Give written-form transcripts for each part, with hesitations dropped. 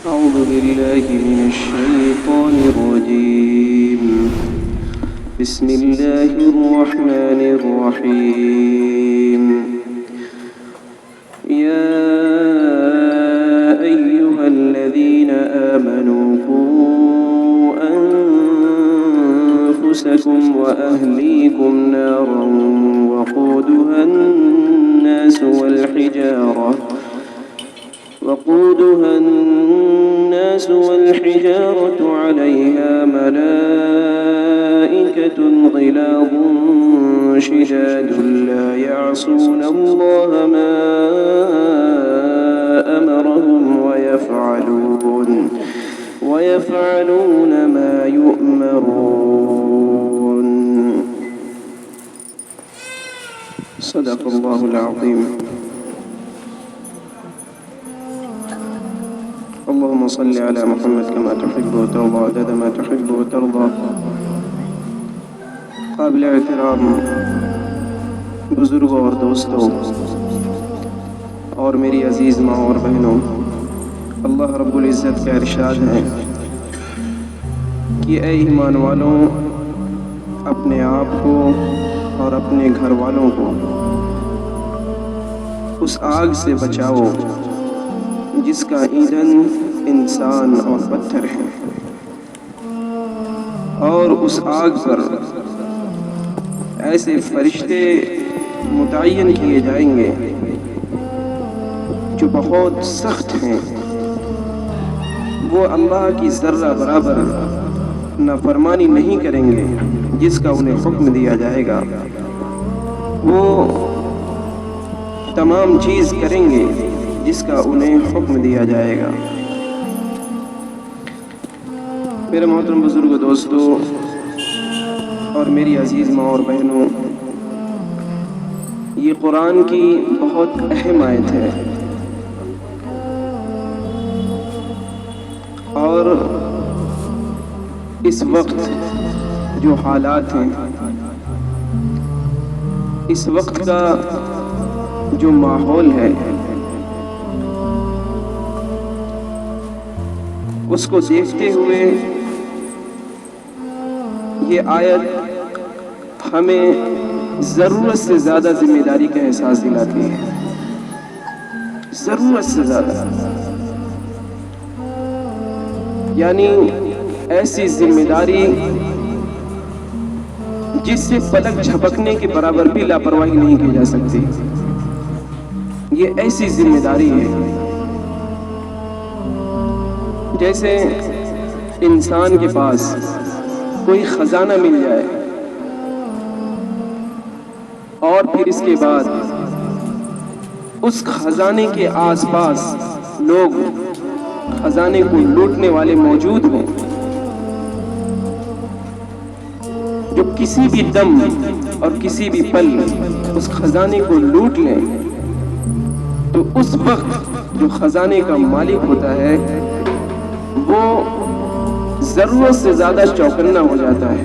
أعوذ بالله من الشيطان الرجيم. بسم الله الرحمن الرحيم. يا أيها الذين آمنوا قوا أنفسكم وأهليكم نارا وقودها الناس والحجارة عليها ملائكة غلاظ شداد لا يعصون الله ما أمرهم ويفعلون ما يؤمرون. صدق الله العظيم. اللهم صل على محمد كما تحب وترضى عدد ما تحب وترضى. قابل احترام بزرگوں اور دوستوں اور میری عزیز ماں اور بہنوں، اللہ رب العزت کا ارشاد ہے کہ اے ایمان والوں، اپنے آپ کو اور اپنے گھر والوں کو اس آگ سے بچاؤ جس کا ایندھن انسان اور پتھر ہے، اور اس آگ پر ایسے فرشتے متعین کیے جائیں گے جو بہت سخت ہیں، وہ اللہ کی ذرہ برابر نافرمانی نہیں کریں گے جس کا انہیں حکم دیا جائے گا، وہ تمام چیز کریں گے جس کا انہیں حکم دیا جائے گا۔ میرے محترم بزرگ دوستوں اور میری عزیز ماں اور بہنوں، یہ قرآن کی بہت اہم آیت ہے، اور اس وقت جو حالات ہیں، اس وقت کا جو ماحول ہے، اس کو دیکھتے ہوئے یہ آیت ہمیں ضرورت سے زیادہ ذمہ داری کا احساس دلاتی ہے، ضرورت سے زیادہ، یعنی ایسی ذمہ داری جس سے پلک جھپکنے کے برابر بھی لاپرواہی نہیں کی جا سکتی۔ یہ ایسی ذمہ داری ہے جیسے انسان کے پاس کوئی خزانہ مل جائے اور پھر اس کے بعد اس خزانے کے آس پاس لوگ خزانے کو لوٹنے والے موجود ہوں، جو کسی بھی دم اور کسی بھی پل اس خزانے کو لوٹ لیں، تو اس وقت جو خزانے کا مالک ہوتا ہے وہ ضرورت سے زیادہ چوکنا ہو جاتا ہے،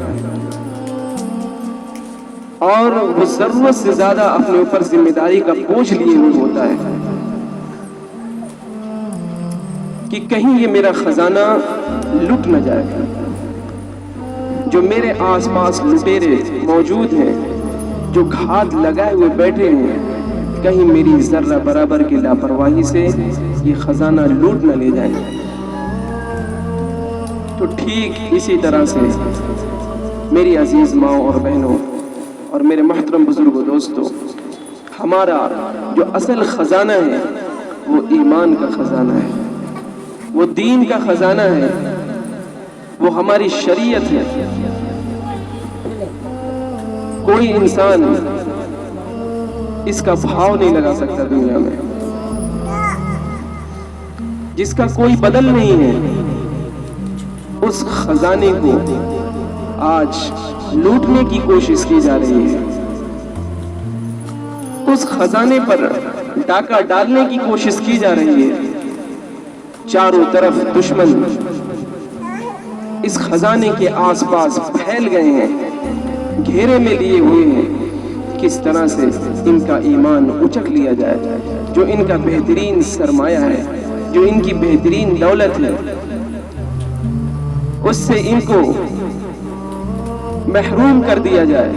اور وہ ضرورت سے زیادہ اپنے اوپر ذمہ داری کا بوجھ لیے ہوئے ہوتا ہے کہ کہیں یہ میرا خزانہ لٹ نہ جائے، جو میرے آس پاس لٹیرے موجود ہیں، جو گھات لگائے ہوئے بیٹھے ہیں، کہیں میری ذرہ برابر کی لاپرواہی سے یہ خزانہ لوٹ نہ لے جائے۔ تو ٹھیک اسی طرح سے میری عزیز ماں اور بہنوں اور میرے محترم بزرگوں دوستوں، ہمارا جو اصل خزانہ ہے وہ ایمان کا خزانہ ہے، وہ دین کا خزانہ ہے، وہ ہماری شریعت ہے۔ کوئی انسان اس کا بھاؤ نہیں لگا سکتا دنیا میں، جس کا کوئی بدل نہیں ہے، اس خزانے کو آج لوٹنے کی کوشش کی جا رہی ہے، اس خزانے پر ڈاکہ ڈالنے کی کوشش کی جا رہی ہے۔ چاروں طرف دشمن اس خزانے کے آس پاس پھیل گئے ہیں، گھیرے میں لیے ہوئے ہیں، کس طرح سے ان کا ایمان اچک لیا جائے، جو ان کا بہترین سرمایہ ہے، جو ان کی بہترین دولت ہے اس سے ان کو محروم کر دیا جائے،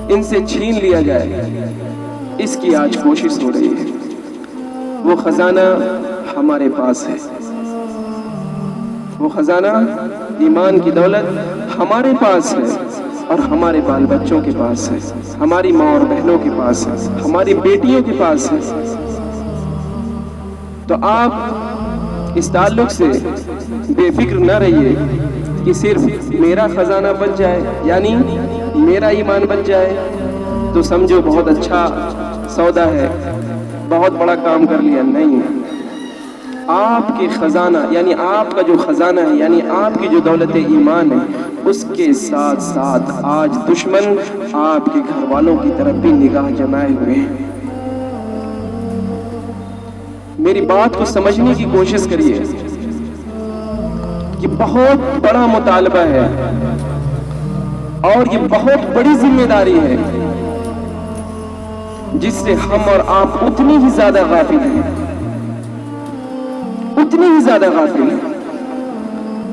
ان سے چھین لیا جائے، اس کی آج کوشش ہو رہی ہے۔ وہ خزانہ ہمارے پاس ہے، وہ خزانہ ایمان کی دولت ہمارے پاس ہے اور ہمارے بال بچوں کے پاس ہے، ہماری ماں اور بہنوں کے پاس ہے، ہماری بیٹیوں کے پاس ہے۔ تو آپ اس تعلق سے بے فکر نہ رہیے کہ صرف میرا خزانہ بچ جائے، یعنی میرا ایمان بچ جائے تو سمجھو بہت اچھا سودا ہے، بہت بڑا کام کر لیا۔ نہیں، آپ کے خزانہ یعنی آپ کا جو خزانہ ہے، یعنی آپ کی جو دولت ایمان ہے، اس کے ساتھ ساتھ آج دشمن آپ کے گھر والوں کی طرف بھی نگاہ جمائے ہوئے ہیں۔ میری بات کو سمجھنے کی کوشش کریے کہ بہت بڑا مطالبہ ہے اور یہ بہت بڑی ذمہ داری ہے جس سے ہم اور آپ اتنی ہی زیادہ غافل ہیں، اتنی ہی زیادہ غافل ہیں۔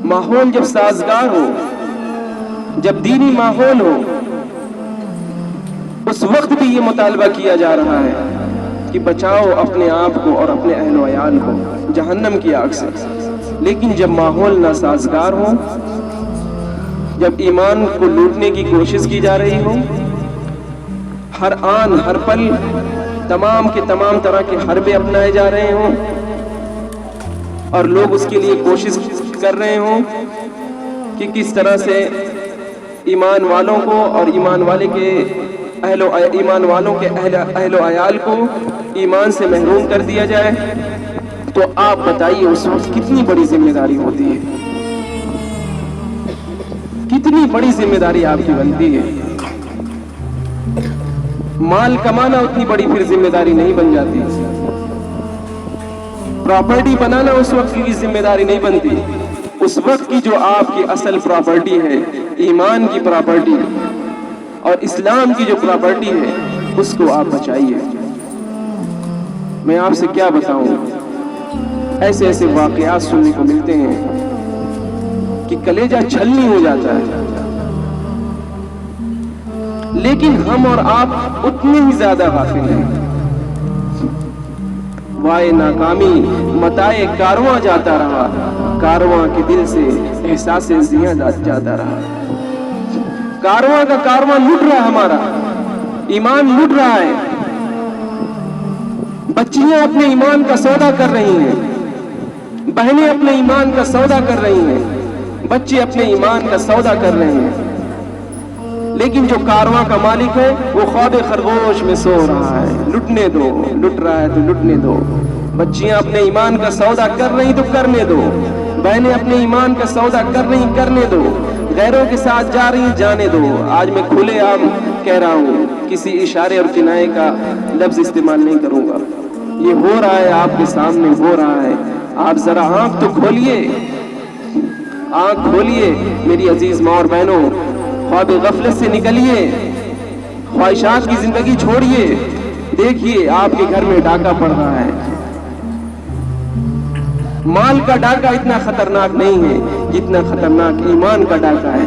ماحول جب سازگار ہو، جب دینی ماحول ہو، اس وقت بھی یہ مطالبہ کیا جا رہا ہے کہ بچاؤ اپنے آپ کو اور اپنے اہل و عیال کو جہنم کی آگ سے۔ لیکن جب ماحول ناسازگار ہو، جب ایمان کو لوٹنے کی کوشش کی جا رہی ہو، ہر آن ہر پل تمام کے تمام طرح کے حربے اپنائے جا رہے ہوں اور لوگ اس کے لیے کوشش کر رہے ہوں کہ کس طرح سے ایمان والوں کو اور ایمان والوں کے اہل و عیال کو ایمان سے محروم کر دیا جائے، تو آپ بتائیے اس وقت کتنی بڑی ذمہ داری ہوتی ہے، کتنی بڑی ذمہ داری آپ کی بنتی ہے۔ مال کمانا اتنی بڑی پھر ذمہ داری نہیں بن جاتی، پراپرٹی بنانا اس وقت کی ذمہ داری نہیں بنتی۔ اس وقت کی جو آپ کی اصل پراپرٹی ہے، ایمان کی پراپرٹی اور اسلام کی جو پراپرٹی ہے، اس کو آپ بچائیے۔ میں آپ سے کیا بتاؤں، ایسے ایسے واقعات سننے کو ملتے ہیں کہ کلیجہ چھلنی ہو جاتا ہے، لیکن ہم اور آپ اتنے ہی زیادہ غافل ہیں۔ وائے ناکامی متائے کارواں جاتا رہا، کارواں کے دل سے احساس زیاں جاتا رہا۔ کارواں کا کارواں لٹ رہا ہے، ہمارا ایمان لٹ رہا ہے۔ بچیاں اپنے ایمان کا سودا کر رہی ہیں، بہنیں اپنے ایمان کا سودا کر رہی ہیں، بچے اپنے ایمان کا سودا کر رہے ہیں، لیکن جو کارواں کا مالک ہے وہ خواب خرگوش میں سو رہا ہے۔ لٹنے دو، لٹ رہا ہے تو لٹنے دو۔ بچیاں اپنے ایمان کا سودا کر رہی تو کرنے دو، بہنیں اپنے ایمان کا سودا کر رہی کرنے دو، غیروں کے ساتھ جا رہی جانے دو۔ آج میں کھلے عام کہہ رہا ہوں، کسی اشارے اور کنایے کا لفظ استعمال نہیں کروں گا۔ یہ ہو رہا ہے، آپ کے سامنے ہو رہا ہے۔ آپ ذرا آنکھ تو کھولیے، آنکھ کھولیے میری عزیز ماں اور بہنوں، خواب غفلت سے نکلیے، خواہشات کی زندگی چھوڑیے۔ دیکھیے آپ کے گھر میں ڈاکہ پڑ رہا ہے۔ مال کا ڈاکہ اتنا خطرناک نہیں ہے جتنا خطرناک ایمان کا ڈاکہ ہے۔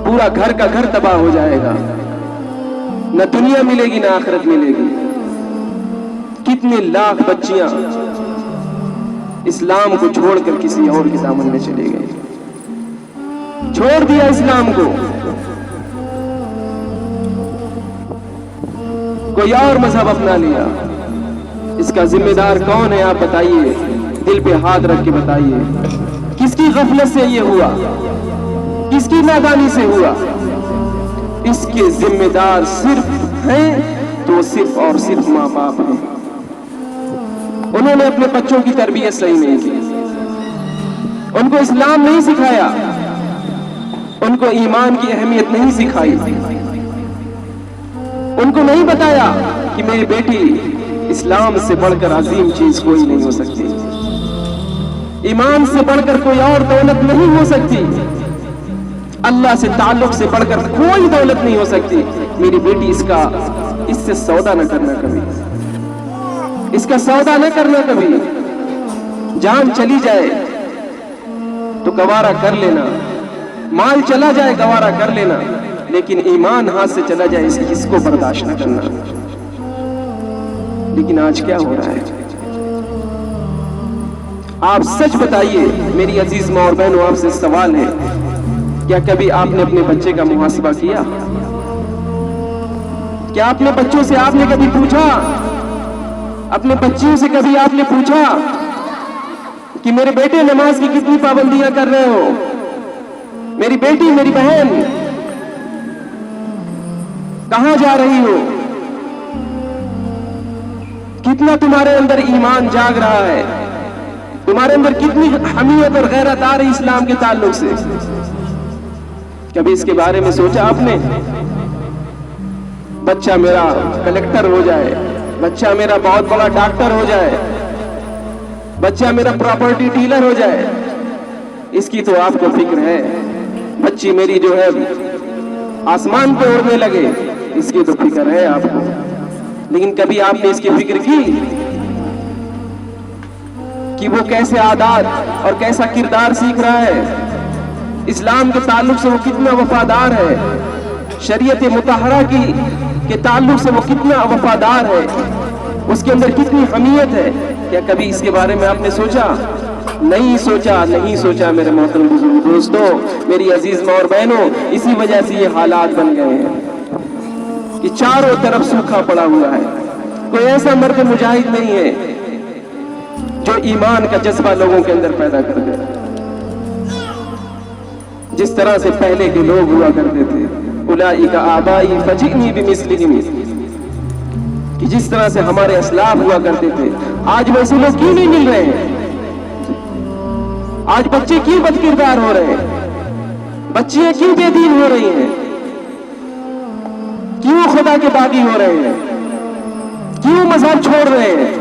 پورا گھر کا گھر تباہ ہو جائے گا، نہ دنیا ملے گی نہ آخرت ملے گی۔ کتنے لاکھ بچیاں اسلام کو چھوڑ کر کسی اور کے دامن میں چلے گئے، چھوڑ دیا اسلام کو، کوئی اور مذہب اپنا لیا۔ اس کا ذمہ دار کون ہے آپ بتائیے، دل پہ ہاتھ رکھ کے بتائیے، کس کی غفلت سے یہ ہوا، کس کی نادانی سے ہوا؟ اس کے ذمہ دار صرف ہیں تو صرف اور صرف ماں باپ ہیں۔ انہوں نے اپنے بچوں کی تربیت صحیح نہیں کی، ان کو اسلام نہیں سکھایا، ان کو ایمان کی اہمیت نہیں سکھائی، ان کو نہیں بتایا کہ میری بیٹی اسلام سے بڑھ کر عظیم چیز کوئی نہیں ہو سکتی، ایمان سے بڑھ کر کوئی اور دولت نہیں ہو سکتی، اللہ سے تعلق سے بڑھ کر کوئی دولت نہیں ہو سکتی۔ میری بیٹی اس سے سودا نہ کرنا کبھی۔ اس کا سودا نہ کرنا کبھی. جان چلی جائے تو گوارا کر لینا, مال چلا جائے گوارا کر لینا, لیکن ایمان ہاتھ سے چلا جائے اس کو برداشت نہ کرنا. لیکن آج کیا ہو رہا ہے؟ آپ سچ بتائیے میری عزیز ماں اور بہنوں, آپ سے سوال ہے, کیا کبھی آپ نے اپنے بچے کا محاسبہ کیا؟ کیا اپنے بچوں سے آپ نے کبھی پوچھا, اپنے بچیوں سے کبھی آپ نے پوچھا کہ میرے بیٹے نماز کی کتنی پابندیاں کر رہے ہو, میری بیٹی میری بہن کہاں جا رہی ہو, کتنا تمہارے اندر ایمان جاگ رہا ہے, تمہارے اندر کتنی حمیت اور غیرت آ رہی اسلام کے تعلق سے؟ کبھی اس کے بارے میں سوچا آپ نے؟ بچہ میرا کلیکٹر ہو جائے, بچہ میرا بہت بڑا ڈاکٹر ہو جائے, بچہ میرا پراپرٹی ڈیلر ہو جائے, اس کی تو آپ کو فکر ہے. بچی میری جو ہے آسمان پہ اڑنے لگے, اس کی تو فکر ہے آپ کو. لیکن کبھی آپ نے اس کی فکر کی کہ وہ کیسے عادات اور کیسا کردار سیکھ رہا ہے, اسلام کے تعلق سے وہ کتنا وفادار ہے, شریعت مطہرہ کے تعلق سے وہ کتنا وفادار ہے, اس کے اندر کتنی حمیت ہے؟ کیا کبھی اس کے بارے میں آپ نے سوچا؟ نہیں سوچا, نہیں سوچا. میرے محترم بزرگ دوستوں, میری عزیز ماں اور بہنوں, اسی وجہ سے یہ حالات بن گئے ہیں کہ چاروں طرف سوکھا پڑا ہوا ہے. کوئی ایسا مرد مجاہد نہیں ہے جو ایمان کا جذبہ لوگوں کے اندر پیدا کر دے. جس طرح سے پہلے کے لوگ ہوا کرتے تھے, اولئک آبائی فجئنی بمثلہم, کہ جس طرح سے ہمارے اسلاف ہوا کرتے تھے, آج ویسے لوگ کیوں نہیں مل رہے ہیں؟ آج بچے کیوں بد کردار ہو رہے ہیں؟ بچیاں کیوں بے دین ہو رہی ہیں؟ کیوں خدا کے باغی ہو رہے ہیں؟ کیوں مذہب چھوڑ رہے ہیں؟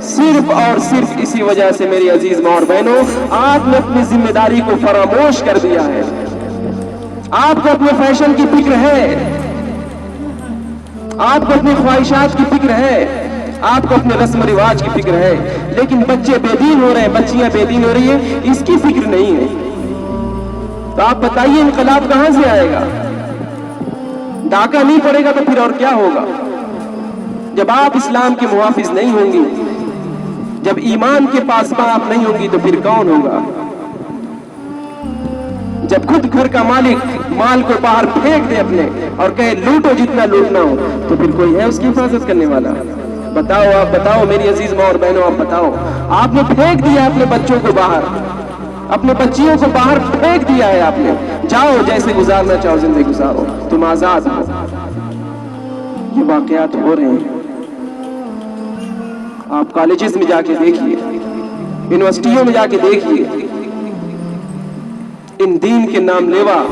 صرف اور صرف اسی وجہ سے میری عزیز ماں اور بہنوں, آپ نے اپنی ذمہ داری کو فراموش کر دیا ہے. آپ کو اپنے فیشن کی فکر ہے, آپ کو اپنی خواہشات کی فکر ہے, آپ کو اپنے رسم و رواج کی فکر ہے, لیکن بچے بے دین ہو رہے ہیں, بچیاں بے دین ہو رہی ہیں, اس کی فکر نہیں ہے. تو آپ بتائیے انقلاب کہاں سے آئے گا؟ ڈاکہ نہیں پڑے گا تو پھر اور کیا ہوگا؟ جب آپ اسلام کے محافظ نہیں ہوں گی, جب ایمان کے پاسباں آپ نہیں ہوں گی, تو پھر کون ہوگا؟ جب خود گھر کا مالک مال کو باہر پھینک دے اپنے اور کہے لوٹو جتنا لوٹنا ہو, تو پھر کوئی ہے اس کی حفاظت کرنے والا؟ بتاؤ, آپ بتاؤ میری عزیز ماں اور بہنوں, آپ بتاؤ. آپ نے پھینک دیا اپنے بچوں کو باہر, اپنے بچیوں کو باہر پھینک دیا ہے آپ نے. جاؤ جیسے گزارنا چاہو زندگی گزارو, تم آزاد ہو. یہ واقعات ہو رہے ہیں. آپ کالجز میں جا کے دیکھیے, یونیورسٹیوں میں جا کے دیکھیے, ان دین کے نام لیوا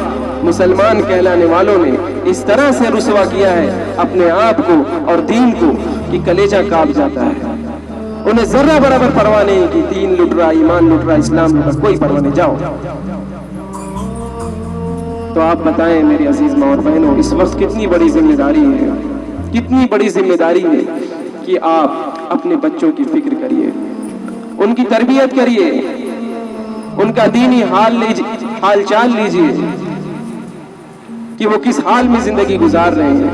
مسلمان کہلانے والوں نے اس طرح سے رسوا کیا ہے اپنے آپ کو اور دین کو کہ کلیجہ کانپ جاتا ہے. انہیں ذرہ برابر پرواہ نہیں کہ دین لٹ رہا, ایمان لٹ رہا, اسلام لٹ رہا, کوئی پرواہ نہیں. جاؤ. تو آپ بتائیں میری عزیز ماں اور بہنوں, اس وقت کتنی بڑی ذمہ داری ہے, کتنی بڑی ذمہ داری ہے کہ آپ اپنے بچوں کی فکر کریے, ان کی تربیت کریے, ان کا دینی حال چال لیجیے کہ وہ کس حال میں زندگی گزار رہے ہیں.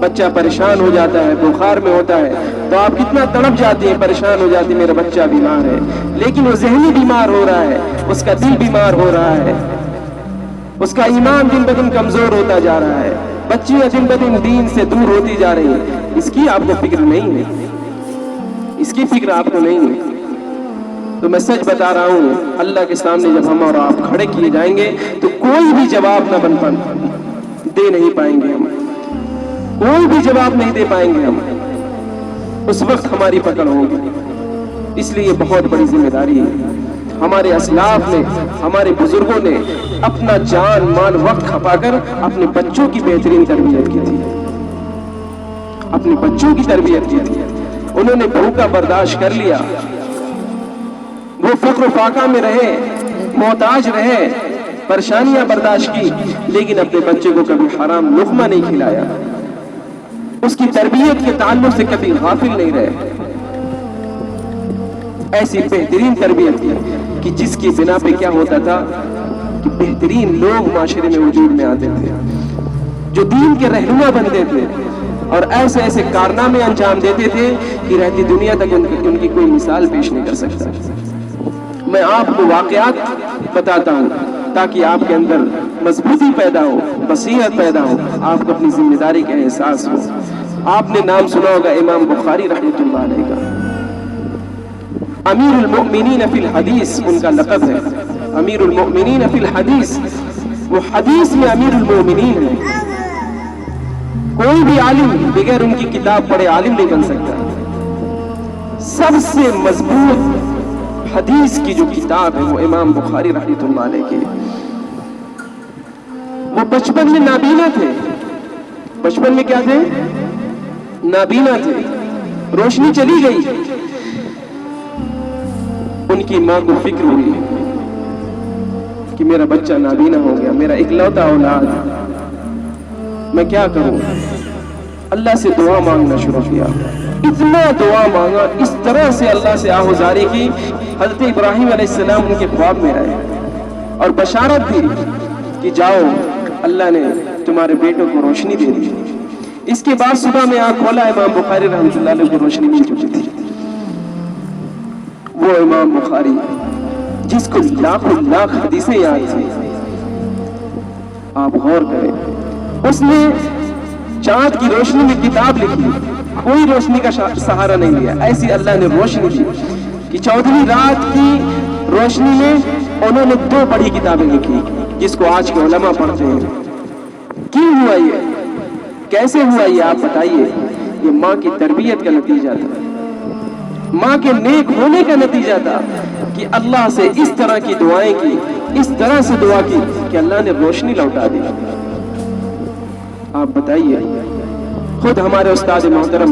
بچہ پریشان ہو جاتا ہے, بخار میں ہوتا ہے, تو آپ کتنا تڑپ جاتے ہیں, پریشان ہو جاتے ہیں, میرا بچہ بیمار ہے. لیکن وہ ذہنی بیمار ہو رہا ہے, اس کا دل بیمار ہو رہا ہے, اس کا ایمان دن بدن کمزور ہوتا جا رہا ہے, بچیاں دن بدن دین سے دور ہوتی جا رہی ہیں. اس کی آپ کو فکر نہیں ہے, اس کی فکر آپ کو نہیں ہے. تو میں سچ بتا رہا ہوں, اللہ کے سامنے جب ہم اور آپ کھڑے کیے جائیں گے تو کوئی بھی جواب نہ دے نہیں پائیں گے, ہم کوئی بھی جواب نہیں دے پائیں گے. ہم اس وقت ہماری پکڑ ہوگی. اس لیے بہت بڑی ذمہ داری ہے. ہمارے اسلاف نے, ہمارے بزرگوں نے اپنا جان مال وقت کھپا کر اپنے بچوں کی بہترین تربیت کی تھی, اپنے بچوں کی تربیت کی تھی. انہوں نے بھوکا برداشت کر لیا, وہ فقر و فاقہ میں رہے, محتاج رہے, پریشانیاں برداشت کی, لیکن اپنے بچے کو کبھی حرام لقمہ نہیں کھلایا. اس کی تربیت کے تعلق سے کبھی غافل نہیں رہے. ایسی بہترین تربیت کی کہ جس کی بنا پہ کیا ہوتا تھا کہ بہترین لوگ معاشرے میں وجود میں آتے تھے جو دین کے رہنما بنتے تھے اور ایسے ایسے کارنامے انجام دیتے تھے کہ رہتی دنیا تک ان کی کوئی مثال پیش نہیں کر سکتا. میں آپ کو واقعات بتاتا ہوں تاکہ آپ کے اندر مضبوطی پیدا ہو، بصیرت پیدا ہو، آپ کو اپنی ذمہ داری کا احساس ہو. آپ نے نام سنا ہوگا امام بخاری رحمۃ اللہ علیہ کا. امیر المؤمنین فی الحدیث ان کا لقب ہے. امیر المؤمنین فی الحدیث، وہ حدیث میں امیر المؤمنین ہے. کوئی بھی عالم بغیر ان کی کتاب پڑھے عالم نہیں بن سکتا. سب سے مضبوط حدیث کی جو کتاب ہے وہ امام بخاری رحمۃ اللہ علیہ کی. وہ بچپن میں نابینا تھے. بچپن میں کیا تھے؟ نابینا تھے. روشنی چلی گئی. ان کی ماں کو فکر ہوئی کہ میرا بچہ نابینا ہو گیا، میرا اکلوتا اولاد، میں کیا کروں؟ اللہ سے دعا مانگنا شروع کیا. اتنا دعا مانگا، اس طرح سے اللہ سے آہوزاری کی. حضرت ابراہیم علیہ السلام ان کے خواب میں آئے اور بشارت دی کہ جاؤ، اللہ نے تمہارے بیٹوں کو روشنی دے دی. اس کے بعد صبح میں آنکھ کھولا، امام بخاری رحمۃ اللہ علیہ کو روشنی مل چکی تھی. وہ امام بخاری جس کو لاکھوں لاکھ حدیثیں یاد تھی. آپ غور کریں، اس نے چاند کی روشنی میں کتاب لکھی، کوئی روشنی کا سہارا نہیں لیا. ایسی اللہ نے روشنی دی کہ 14ویں رات کی روشنی میں انہوں نے 2 بڑی کتابیں لکھی جس کو آج کے علماء پڑھتے ہیں. کیوں ہوا یہ؟ کیسے ہوا یہ؟ آپ بتائیے. یہ ماں کی تربیت کا نتیجہ تھا، ماں کے نیک ہونے کا نتیجہ تھا کہ اللہ سے اس طرح کی دعائیں کی، اس طرح سے دعا کی کہ اللہ نے روشنی لوٹا دی. آپ بتائیے. خود ہمارے استاد محترم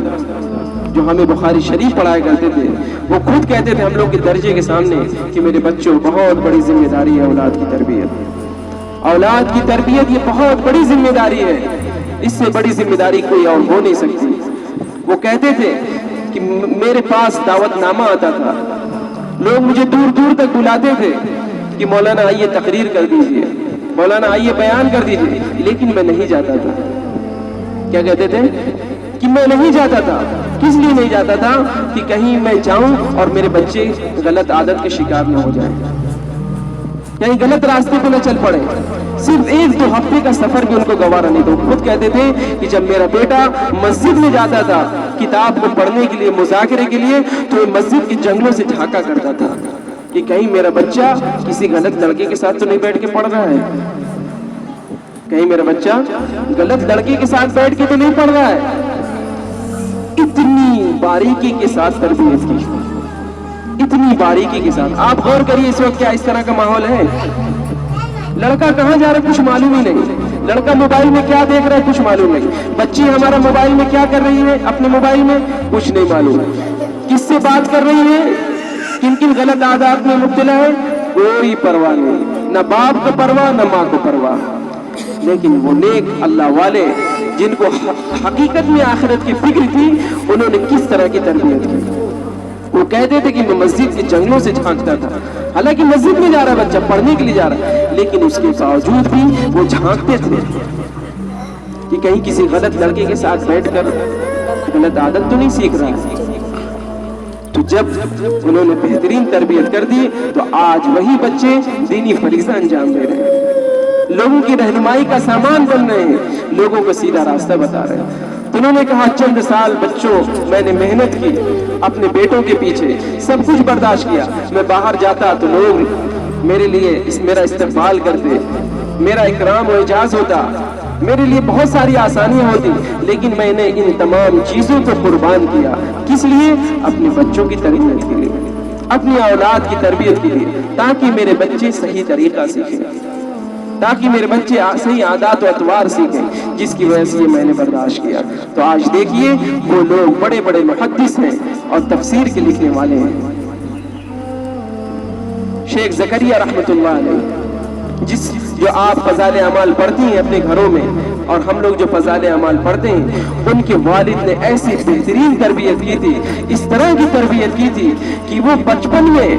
جو ہمیں بخاری شریف پڑھایا کرتے تھے، وہ خود کہتے تھے ہم لوگ کے درجے کے سامنے کہ میرے بچوں بہت بڑی ذمہ داری ہے اولاد کی تربیت. اولاد کی تربیت یہ بہت بڑی ذمہ داری ہے، اس سے بڑی ذمہ داری کوئی اور ہو نہیں سکتی. وہ کہتے تھے کہ میرے پاس دعوت نامہ آتا تھا، لوگ مجھے دور دور تک بلاتے تھے کہ مولانا آئیے تقریر کر دیجئے، مولانا آئیے بیان کر دیجئے، لیکن میں نہیں جاتا تھا. کیا کہتے تھے؟ کہ میں نہیں جاتا تھا. کس لیے نہیں جاتا تھا؟ کہ کہیں میں جاؤں اور میرے بچے غلط عادت کے شکار نہ ہو جائیں، کہیں غلط راستے پہ نہ چل پڑے. صرف 1-2 ہفتے کا سفر بھی ان کو گوارا نہیں. تو خود کہتے تھے کہ جب میرا بیٹا مسجد میں جاتا تھا کتاب کو پڑھنے کے لیے، مذاکرے کے لیے، تو مسجد کے جنگلوں سے جھانکا کرتا تھا کہ کہیں میرا بچہ کسی غلط لڑکے کے ساتھ تو نہیں بیٹھ کے پڑھ رہا ہے، کہیں میرا بچہ غلط لڑکے کے ساتھ بیٹھ کے تو نہیں پڑھ رہا ہے. اتنی باریکی کے ساتھ تربیت کی، اتنی باریکی کے ساتھ. آپ غور کریے اس وقت کیا اس طرح کا ماحول ہے. لڑکا کہاں جا رہا ہے کچھ معلوم ہی نہیں، لڑکا موبائل میں کیا دیکھ رہا ہے کچھ معلوم نہیں، بچی ہمارا موبائل میں کیا کر رہی ہے اپنے موبائل میں کچھ نہیں معلوم، کس سے بات کر رہی ہے، کن کن غلط عادات میں مبتلا ہے، کوئی پرواہ نہیں. نہ باپ کو پرواہ نہ ماں کو پرواہ. لیکن وہ نیک اللہ والے جن کو حقیقت میں آخرت کی فکر تھی، انہوں نے کس طرح کی تربیت کی. وہ کہتے تھے کہ میں مسجد کے جنگلوں سے جھانکتا تھا، حالانکہ مسجد میں جا رہا بچہ پڑھنے کے لیے جا رہا ہے، لیکن اس کے باوجود بھی وہ جھانکتے تھے کہ کہیں کسی غلط لڑکے کے ساتھ بیٹھ کر غلط عادت تو نہیں سیکھ رہا. تو جب انہوں نے بہترین تربیت کر دی تو آج وہی بچے دینی فریضہ انجام دے رہے ہیں، لوگوں کی رہنمائی کا سامان بن رہے ہیں، لوگوں کو سیدھا راستہ بتا رہے ہیں. تو انہوں نے کہا چند سال بچوں میں نے محنت کی اپنے بیٹوں کے پیچھے، سب کچھ برداشت کیا. میں باہر جاتا تو لوگ میرے لیے میرا استقبال کرتے، میرا اکرام و اعزاز ہوتا، میرے لیے بہت ساری آسانیاں ہوتی، لیکن میں نے ان تمام چیزوں کو قربان کیا. کس لیے؟ اپنے بچوں کی تربیت کے لیے، اپنی اولاد کی تربیت کے لیے، تاکہ میرے بچے صحیح طریقہ سیکھیں، تاکہ میرے بچے صحیح عادات و اطوار سیکھیں، جس کی وجہ سے یہ میں نے برداشت کیا. تو آج دیکھیے وہ لوگ بڑے بڑے محدث ہیں اور تفسیر کے لکھنے والے ہیں. شیخ زکریا رحمۃ اللہ علیہ جو آپ فضائل اعمال پڑھتی ہیں اپنے گھروں میں، اور ہم لوگ جو فضائل اعمال پڑھتے ہیں، ان کے والد نے ایسی بہترین تربیت کی تھی، اس طرح کی تربیت کی تھی کہ وہ بچپن میں،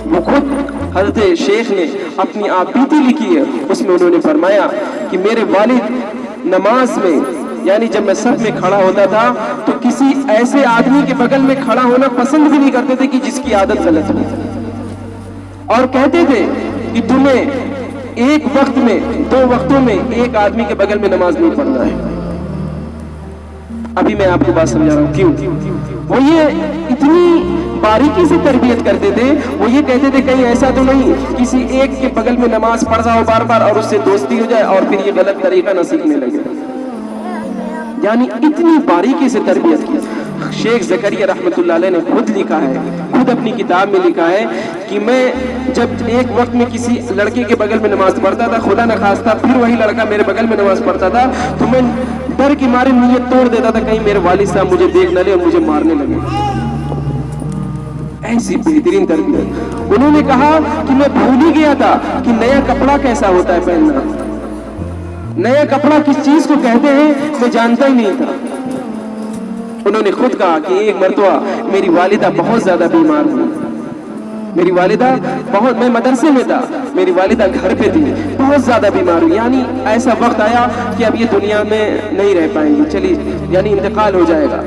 وہ خود حضرت شیخ نے اپنی آپ بیتی لکھی ہے، اس میں انہوں نے فرمایا کہ میرے والد نماز میں، یعنی جب میں صف میں کھڑا ہوتا تھا تو کسی ایسے آدمی کے بغل میں کھڑا ہونا پسند بھی نہیں کرتے تھے کہ جس کی عادت غلط ہو، اور کہتے تھے کہ تمہیں ایک وقت میں، 2 وقتوں میں ایک آدمی کے بغل میں نماز نہیں پڑھنا ہے۔ ابھی میں آپ کو بات سمجھا رہا ہوں کیوں۔ وہ یہ اتنی باریکی سے تربیت کرتے تھے، وہ یہ کہتے تھے کہیں ایسا تو نہیں کسی ایک کے بغل میں نماز پڑھ رہا ہو بار بار اور اس سے دوستی ہو جائے اور پھر یہ غلط طریقہ نہ سیکھنے لگے، یعنی اتنی باریکی سے تربیت کی۔ شیخ زکریا رحمۃ اللہ علیہ نے خود لکھا ہے، خود اپنی کتاب میں لکھا ہے کہ میں جب ایک وقت میں کسی لڑکے کے بغل میں نماز پڑھتا تھا، خدا نخواستہ پھر وہی لڑکا میرے بغل میں نماز پڑھتا تھا، تو میں ڈر کے مارے نیت توڑ دیتا تھا کہیں میرے والد صاحب مجھے دیکھ نہ لے اور مجھے مارنے لگے۔ ایسی بہترین تربیت۔ انہوں نے کہا کہ میں بھول ہی گیا تھا کہ نیا کپڑا کیسا ہوتا ہے پہننا، نیا کپڑا کس چیز کو کہتے ہیں میں جانتا ہی نہیں تھا۔ انہوں نے خود کہا کہ ایک مرتبہ میری والدہ بہت زیادہ بیمار ہوئی، میری والدہ بہت، میں مدرسے میں تھا، میری والدہ گھر پہ تھی، بہت زیادہ بیمار ہوئی، یعنی ایسا وقت آیا کہ اب یہ دنیا میں نہیں رہ پائیں گی، چلی یعنی انتقال ہو جائے گا۔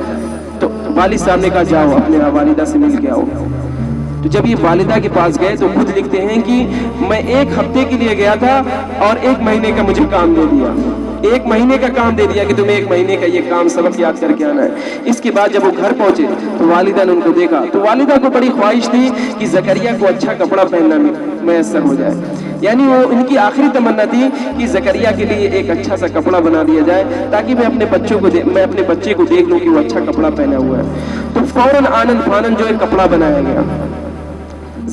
تو والد صاحب نے کہا جاؤ اپنے والدہ سے مل کے آؤ۔ تو جب یہ والدہ کے پاس گئے تو خود لکھتے ہیں کہ میں 1 ہفتے کے لیے گیا تھا اور 1 مہینے کا مجھے کام دے دیا، 1 مہینے کا کام دے دیا کہ تمہیں 1 مہینے کا یہ کام سبق یاد کر کے آنا ہے۔ اس کے بعد جب وہ گھر پہنچے تو والدہ نے ان کو دیکھا، تو والدہ کو بڑی خواہش تھی کہ زکریا کو اچھا کپڑا پہننا میسر ہو جائے، یعنی وہ ان کی آخری تمنا تھی کہ زکریا کے لیے ایک اچھا سا کپڑا بنا دیا جائے تاکہ میں اپنے بچے کو دیکھ لوں کہ وہ اچھا کپڑا پہنا ہوا ہے۔ تو فوراً آنن فانن جو ہے کپڑا بنایا گیا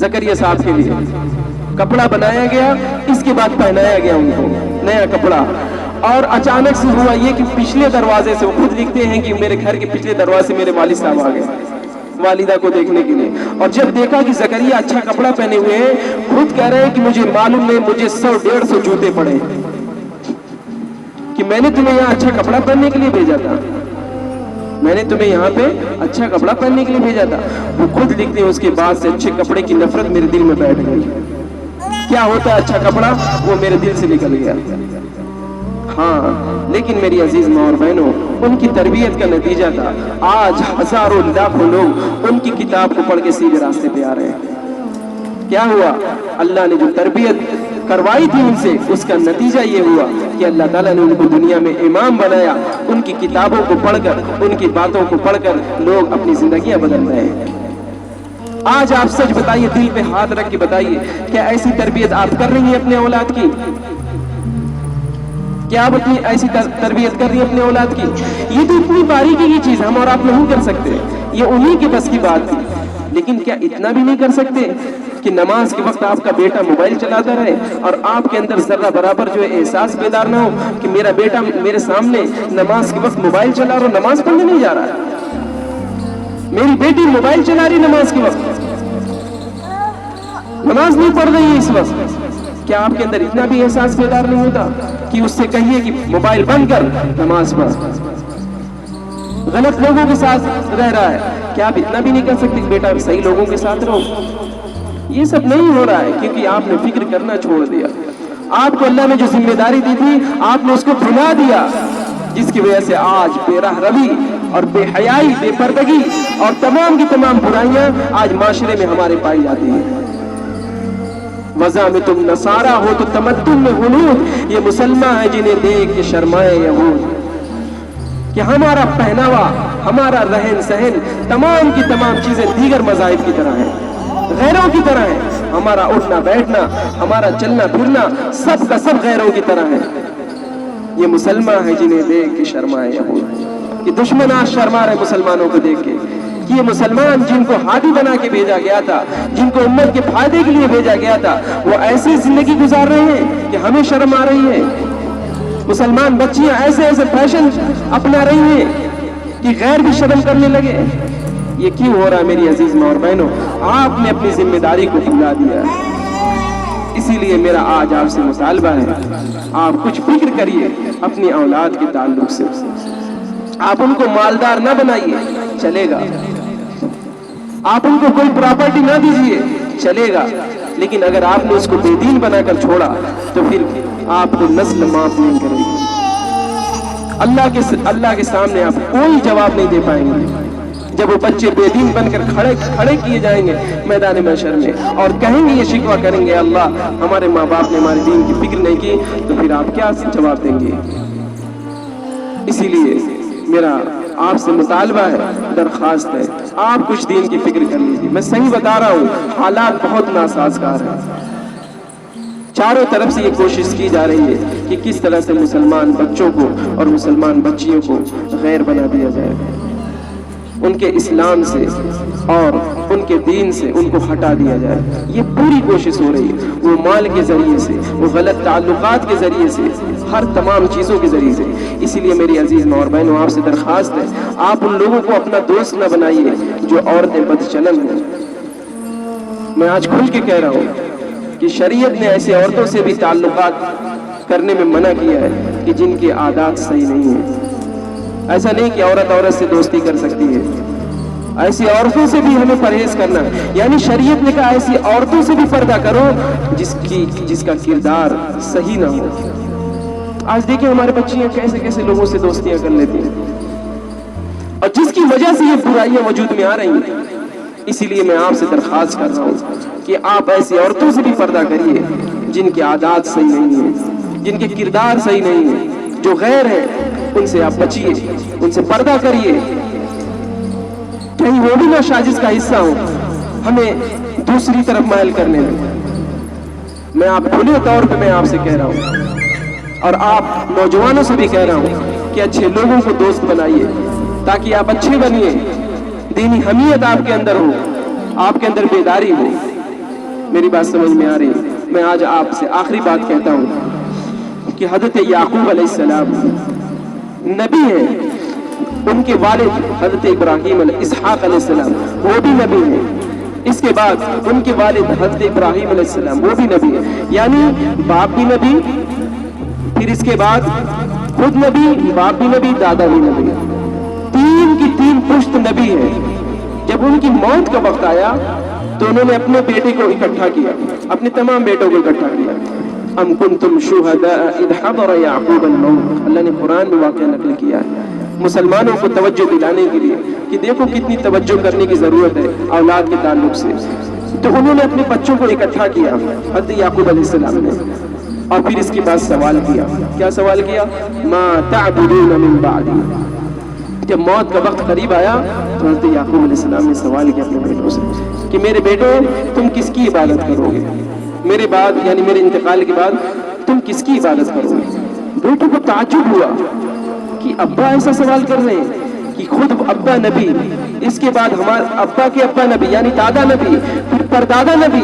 زکریا صاحب کے لیے، کپڑا بنایا گیا، اس کے بعد پہنایا گیا ان کو نیا کپڑا۔ اور اچانک سے ہوا یہ کہ پچھلے دروازے سے، وہ خود لکھتے ہیں کہ میرے گھر کے پچھلے دروازے سے میرے والد صاحب آ گئے والدہ کو دیکھنے کے لیے، اور جب دیکھا کہ زکریا اچھا کپڑا پہنے ہوئے ہیں، خود کہہ رہے ہیں کہ مجھے معلوم نہیں مجھے 100-150 جوتے پڑے کہ میں نے تمہیں یہاں اچھا کپڑا پہننے کے لیے بھیجا تھا، میں نے تمہیں یہاں پہ اچھا کپڑا پہننے کے لیے بھیجا تھا۔ وہ خود لکھتے ہیں اس کے بعد سے اچھے کپڑے کی نفرت میرے دل میں بیٹھ گئی۔ کیا ہوتا ہے اچھا کپڑا؟ وہ میرے دل سے نکل گیا۔ ہاں، لیکن میری عزیز ماں اور بہنوں، ان کی تربیت کا نتیجہ تھا آج ہزاروں لاکھوں لوگ ان کی کتاب کو پڑھ کے سیدھے راستے پہ آ رہے ہیں۔ کیا ہوا؟ اللہ نے جو تربیت کروائی تھی ان سے، اس کا نتیجہ یہ ہوا کہ اللہ تعالیٰ نے ان کو دنیا میں امام بنایا۔ ان کی کتابوں کو پڑھ کر، ان کی باتوں کو پڑھ کر لوگ اپنی زندگیاں بدل رہے ہیں۔ آج آپ سچ بتائیے، دل پہ ہاتھ رکھ کے بتائیے، کیا ایسی تربیت آپ کر رہی ہیں اپنے اولاد کی؟ کیا آپ اپنی ایسی تربیت کر رہی ہیں اپنے اولاد کی؟ یہ تو اتنی باریکی کی چیز ہم اور آپ نہیں کر سکتے، یہ انہی کے بس کی بات تھی۔ لیکن کیا اتنا بھی نہیں کر سکتے کہ نماز کے وقت آپ کا بیٹا موبائل چلاتا رہے اور آپ کے اندر ذرہ برابر جو ہے احساس بیدار نہ ہو کہ میرا بیٹا میرے سامنے نماز کے وقت موبائل چلا رہا، نماز پڑھنے نہیں جا رہا ہے، میری بیٹی موبائل چلا رہی نماز کے وقت، نماز نہیں پڑھ رہی ہے اس وقت۔ کیا آپ کے اندر اتنا بھی احساس بیدار نہیں ہوتا کہ اس سے کہیے کہ موبائل بند کر، نماز پڑھ؟ غلط لوگوں کے ساتھ رہ رہا ہے، کیا آپ اتنا بھی نہیں کر سکتے کہ بیٹا صحیح لوگوں کے ساتھ رہو؟ یہ سب نہیں ہو رہا ہے کیونکہ آپ نے فکر کرنا چھوڑ دیا۔ آپ کو اللہ نے جو ذمہ داری دی تھی آپ نے اس کو بھلا دیا، جس کی وجہ سے آج بے راہ روی اور بے حیائی، بے پردگی اور تمام کی تمام برائیاں آج معاشرے میں ہمارے پائی جاتی ہیں۔ وضع میں تم نصارہ ہو تو تمدن میں غنود، یہ مسلمان ہے جنہیں دیکھ کے شرمائے یہود۔ کہ ہمارا پہناوا، ہمارا رہن سہن، تمام کی تمام چیزیں دیگر مذاہب کی طرح ہیں، غیروں کی طرح ہیں۔ ہمارا اٹھنا بیٹھنا، ہمارا چلنا پھرنا سب کا سب غیروں کی طرح ہے۔ یہ مسلمان ہے جنہیں دیکھ کے شرمائے یہود۔ یہ دشمن آج شرما رہے مسلمانوں کو دیکھ کے کہ یہ مسلمان جن کو ہادی بنا کے بھیجا گیا تھا، جن کو امت کے فائدے کے لیے بھیجا گیا تھا، وہ ایسی زندگی گزار رہے ہیں کہ ہمیں شرم آ رہی ہے۔ مسلمان بچیاں ایسے ایسے فیشن اپنا رہی ہیں کہ غیر بھی شرم کرنے لگے۔ یہ کیوں ہو رہا ہے میری عزیز ماں اور بہنوں؟ آپ نے اپنی ذمہ داری کو بھلا دیا۔ اسی لیے میرا آج آپ سے مطالبہ ہے، آپ کچھ فکر کریے اپنی اولاد کے تعلق سے۔ آپ ان کو مالدار نہ بنائیے، چلے گا۔ آپ ان کو کوئی پراپرٹی نہ دیجیے، چلے گا، لیکن اگر آپ نے اس کو بے دین بنا کر چھوڑا تو پھر آپ کو نسل معاف نہیں کرے گی۔ اللہ کے سامنے آپ کوئی جواب نہیں دے پائیں گے جب وہ بچے بے دین بن کر کھڑے کیے جائیں گے میدان محشر میں، اور کہیں گے، یہ شکوہ کریں گے، اللہ ہمارے ماں باپ نے ہمارے دین کی فکر نہیں کی، تو پھر آپ کیا جواب دیں گے؟ اسی لیے میرا آپ سے مطالبہ ہے، درخواست ہے، آپ کچھ دین کی فکر کر لیجیے۔ میں صحیح بتا رہا ہوں، حالات بہت ناسازگار ہیں، چاروں طرف سے یہ کوشش کی جا رہی ہے کہ کس طرح سے مسلمان بچوں کو اور مسلمان بچیوں کو غیر بنا دیا جائے، ان کے اسلام سے اور ان کے دین سے ان کو ہٹا دیا جائے۔ یہ پوری کوشش ہو رہی ہے، وہ مال کے ذریعے سے، وہ غلط تعلقات کے ذریعے سے، ہر تمام چیزوں کے ذریعے سے۔ اسی لیے میری عزیز ماں اور بہنوں، آپ سے درخواست ہے، آپ ان لوگوں کو اپنا دوست نہ بنائیے جو عورتیں بدچلن ہیں۔ میں آج کھل کے کہہ رہا ہوں کہ شریعت نے ایسے عورتوں سے بھی تعلقات کرنے میں منع کیا ہے کہ جن کی عادات صحیح نہیں ہیں۔ ایسا نہیں کہ عورت عورت سے دوستی کر سکتی ہے، ایسی عورتوں سے بھی ہمیں پرہیز کرنا ہے۔ یعنی شریعت نے کہا ایسی عورتوں سے بھی پردہ کرو جس کا کردار صحیح نہ ہو۔ آج دیکھیں ہمارے بچیاں کیسے کیسے لوگوں سے دوستیاں کر لیتی ہیں، اور جس کی وجہ سے یہ برائیاں وجود میں آ رہی ہیں۔ اسی لیے میں آپ سے درخواست کر رہا ہوں کہ آپ ایسی عورتوں سے بھی پردہ کریے جن کی عادات صحیح نہیں ہیں، جن کے کردار صحیح نہیں ہیں، جو غیر ہیں، ان سے آپ بچیے، ان سے پردہ کریے، کہیں وہ بھی نہ سازش کا حصہ ہو ہمیں دوسری طرف مائل کرنے میں۔ میں آپ کھلے طور پہ میں آپ سے کہہ رہا ہوں، اور آپ نوجوانوں سے بھی کہہ رہا ہوں کہ اچھے لوگوں کو دوست بنائیے تاکہ آپ اچھے بنیے، دینی حمیت آپ کے اندر ہو، آپ کے اندر بیداری ہو۔ میری بات سمجھ میں آ رہی ہے؟ میں آج آپ سے آخری بات کہتا ہوں کہ حضرت یعقوب علیہ السلام نبی ہیں، ان کے والد حضرت ابراہیم اسحاق علیہ السلام وہ بھی نبی ہیں، اس کے بعد ان کے والد حضرت ابراہیم علیہ السلام وہ بھی نبی ہیں، یعنی باپ بھی نبی، پھر اس کے بعد خود نبی، باپ بھی نبی، دادا بھی نبی، تین کی تین پشت نبی ہیں۔ جب ان کی موت کا وقت آیا تو انہوں نے اپنے بیٹے کو اکٹھا کیا، اپنے تمام بیٹوں کو اکٹھا کیا۔ ام کنتم شہداء اذ حضر یعقوب الموت، اللہ نے قرآن میں واقعہ نقل کیا ہے مسلمانوں کو توجہ دلانے کے لیے کہ دیکھو کتنی توجہ کرنے کی ضرورت ہے اولاد کے تعلق سے۔ تو انہوں نے اپنے بچوں کو اکٹھا کیا حضرت یعقوب علیہ السلام نے، اور پھر اس کے بعد سوال کیا، کیا سوال کیا؟ ما تعبدون من بعدی۔ جب موت کا وقت قریب آیا تو حضرت یعقوب علیہ السلام نے سوال کیا اپنے بیٹوں سے کہ میرے بیٹو تم کس کی عبادت کرو گے میرے بعد، یعنی میرے انتقال کے بعد تم کس کی عبادت کرو گے؟ بیٹوں کو تعجب ہوا کہ ابا ایسا سوال کر رہے ہیں کہ خود ابا نبی، اس کے بعد ہمارے ابا کے ابا نبی یعنی دادا نبی، پھر پردادا نبی۔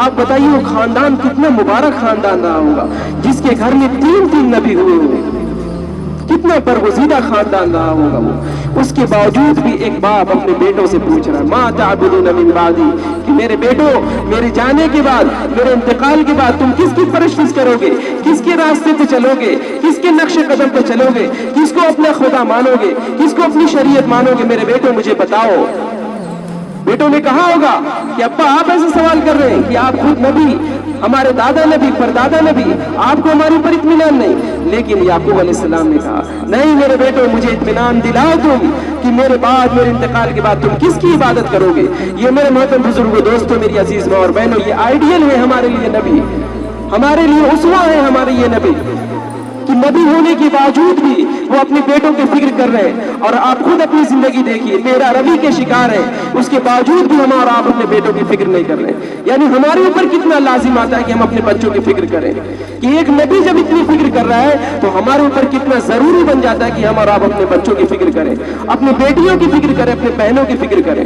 آپ بتائیے وہ خاندان کتنا مبارک خاندان رہا ہوگا جس کے گھر میں تین نبی ہوئے ہوئے، کتنا برگزیدہ خاندان رہا ہوگا وہ۔ اس کے باوجود بھی ایک باپ اپنے بیٹوں سے پوچھ رہا ہے ما تعبدون من بعدی، کہ میرے بیٹو میرے جانے کے بعد، میرے انتقال کے بعد تم کس کی پرستش کرو گے، کس کے راستے پہ چلو گے، کس کے نقش قدم پہ چلو گے، کس کو اپنا خدا مانو گے، کس کو اپنی شریعت مانو گے؟ میرے بیٹو مجھے بتاؤ۔ بیٹوں نے کہا ہوگا کہ ابا آپ ایسے سوال کر رہے ہیں کہ آپ خود نبی، ہمارے دادا نبی، پردادا نبی، آپ کو ہماری پر اطمینان نہیں۔ لیکن یعقوب علیہ السلام نے کہا نہیں میرے بیٹو مجھے اطمینان دلاؤ تم کہ میرے بعد، میرے انتقال کے بعد تم کس کی عبادت کرو گے۔ یہ میرے محترم بزرگوں، دوستوں، میری عزیز ماں اور بہنوں، یہ آئیڈیل ہے ہمارے لیے نبی، ہمارے لیے اسوہ ہے ہمارے یہ نبی، کہ نبی ہونے کے باوجود بھی وہ اپنے بیٹوں کی فکر کر رہے ہیں۔ اور آپ خود اپنی زندگی دیکھیے، میرا روی کے شکار ہے، اس کے باوجود بھی ہم اور آپ اپنے بیٹوں کی فکر نہیں کر رہے ہیں۔ یعنی ہمارے اوپر کتنا لازم آتا ہے کہ ہم اپنے بچوں کی فکر کریں، کہ ایک نبی جب اتنی فکر کر رہا ہے تو ہمارے اوپر کتنا ضروری بن جاتا ہے کہ ہم اور آپ اپنے بچوں کی فکر کریں، اپنی بیٹیوں کی فکر کریں، اپنے بہنوں کی فکر کریں۔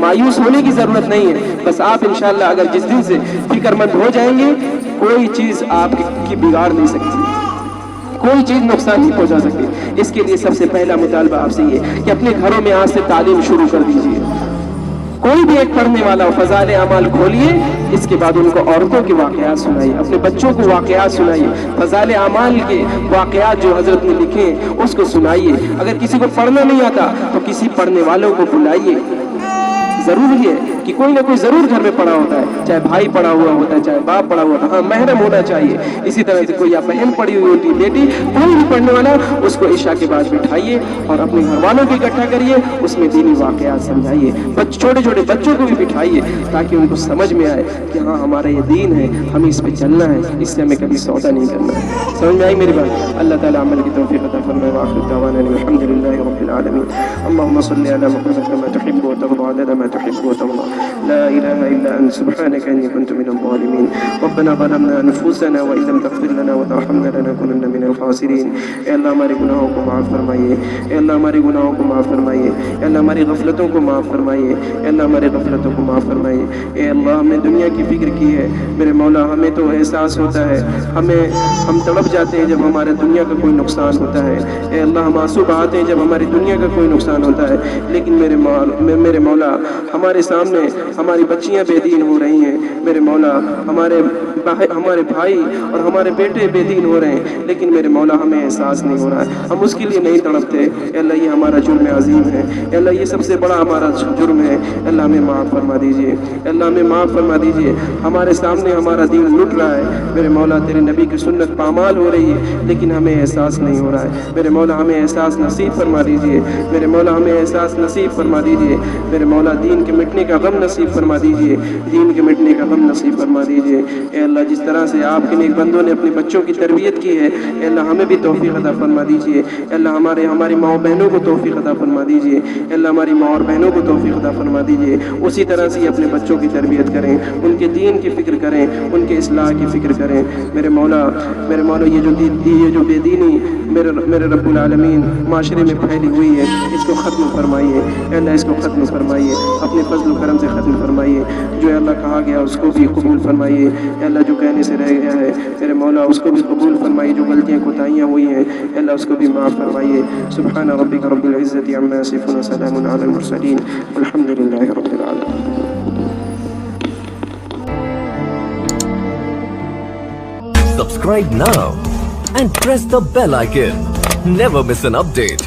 مایوس ہونے کی ضرورت نہیں ہے, بس آپ انشاءاللہ اگر جس دن سے فکر مند ہو جائیں گے, کوئی چیز آپ کی بگاڑ نہیں سکتی, کوئی چیز نقصان نہیں پہنچا سکتی. اس کے لیے سب سے پہلا مطالبہ آپ سے یہ کہ اپنے گھروں میں آج سے تعلیم شروع کر دیجیے. کوئی بھی ایک پڑھنے والا فضائل اعمال کھولیے, اس کے بعد ان کو عورتوں کے واقعات سنائیے, اپنے بچوں کو واقعات سنائیے, فضائل اعمال کے واقعات جو حضرت نے لکھے اس کو سنائیے. اگر کسی کو پڑھنا نہیں آتا تو کسی پڑھنے والوں کو بلائیے. ضروری ہے کہ کوئی نہ کوئی ضرور گھر میں پڑھا ہوتا ہے, چاہے بھائی پڑھا ہوا ہوتا ہے, چاہے باپ پڑھا ہوا, ہاں محرم ہونا چاہیے. اسی طرح سے کوئی یا بہن پڑھی ہوئی ہوتی, بیٹی, کوئی بھی پڑھنے والا, اس کو عشاء کے بعد بٹھائیے اور اپنے گھر والوں کو اکٹھا کریے, اس میں دینی واقعات سمجھائیے. چھوٹے چھوٹے بچوں کو بھی بٹھائیے تاکہ ان کو سمجھ میں آئے کہ ہاں ہمارا یہ دین ہے, ہمیں اس پہ چلنا ہے, اس سے ہمیں کبھی سودا نہیں کرنا ہے. سمجھ میں آئی میری بات؟ اللہ تعالیٰ عمل کی توفیق عطا فرمائے. وآخر دعوانا الحمدللہ رب العالمین. اللهم صل على محمد كما تحب وترضى عدد ما تحب وترضى. لا إله إلا أنت سبحانك إني كنت من الظالمين. ربنا ظلمنا أنفسنا وإن لم تغفر لنا وترحمنا لنكونن من الخاسرين. اے اللہ ہمارے گناہوں کو معاف فرمائیے, اے اللہ ہمارے گناہوں کو معاف فرمائیے, اے اللہ ہماری غفلتوں کو معاف فرمائیے, اے اللہ ہمارے غفلتوں کو معاف فرمائیے. اے اللہ ہم نے دنیا کی فکر کی ہے میرے مولا, ہمیں تو احساس ہوتا ہے, ہم تڑپ جاتے ہیں جب ہمارے دنیا کا کوئی نقصان ہوتا ہے. اے اللہ ہم آنسو بہاتے ہیں جب ہماری دنیا کا کوئی نقصان ہوتا ہے, لیکن میرے مولا ہمارے سامنے ہماری بچیاں بے دین ہو رہی ہیں میرے مولا, ہمارے بھائی اور ہمارے بیٹے بے دین ہو رہے ہیں, لیکن میرے مولا ہمیں احساس نہیں ہو رہا ہے, ہم اس کے لیے نہیں تڑپتے. اے اللہ یہ ہمارا جرم عظیم ہے, اے اللہ یہ سب سے بڑا ہمارا جرم ہے. اللہ ہمیں معاف فرما دیجیے, اللہ ہمیں معاف فرما دیجیے. ہمارے سامنے ہمارا دین لٹ رہا ہے میرے مولا, تیرے نبی کی سنت پامال ہو رہی ہے, لیکن ہمیں احساس نہیں ہو رہا ہے میرے مولا. ہمیں احساس نصیب فرما دیجیے میرے مولا, ہمیں احساس نصیب فرما دیجیے میرے مولا. دین کے مٹنے کا غم نصیب فرما دیجیے, دین کے مٹنے کا غم نصیب فرما دیجیے. اے اللہ جس طرح سے آپ کے نیک بندوں نے اپنے بچوں کی تربیت کی ہے, اے اللہ ہمیں بھی توفیق عطا فرما دیجیے. اے اللہ ہماری ماں بہنوں کو توفیق عطا فرما دیجیے. اے اللہ ہماری ماں اور بہنوں کو توفیق عطا فرما دیجیے. اسی طرح سے اپنے بچوں کی تربیت کریں, ان کے دین کی فکر کریں, ان کے اصلاح کی فکر کریں میرے مولا. یہ جو بے دینی میرے رب العالمین معاشرے میں پھیلی ہوئی ہے, اس کو ختم فرمائیے. اے اللہ اس کو ختم فرمائیے, اپنے فضل و کرم سے ختم فرمائیے. جو اے اللہ کہا گیا اس کو بھی قبول فرمائیے. اے اللہ جو کہنے سے رہ گیا ہے میرے مولا اس کو بھی قبول فرمائیے. جو غلطیاں کوتاہیاں ہوئی ہیں اے اللہ اس کو بھی معاف فرمائیے. سبحان ربک رب العزت عما یصفون وسلام علی المرسلین والحمد للہ رب العالمین. Subscribe now and press the bell icon. Never miss an update.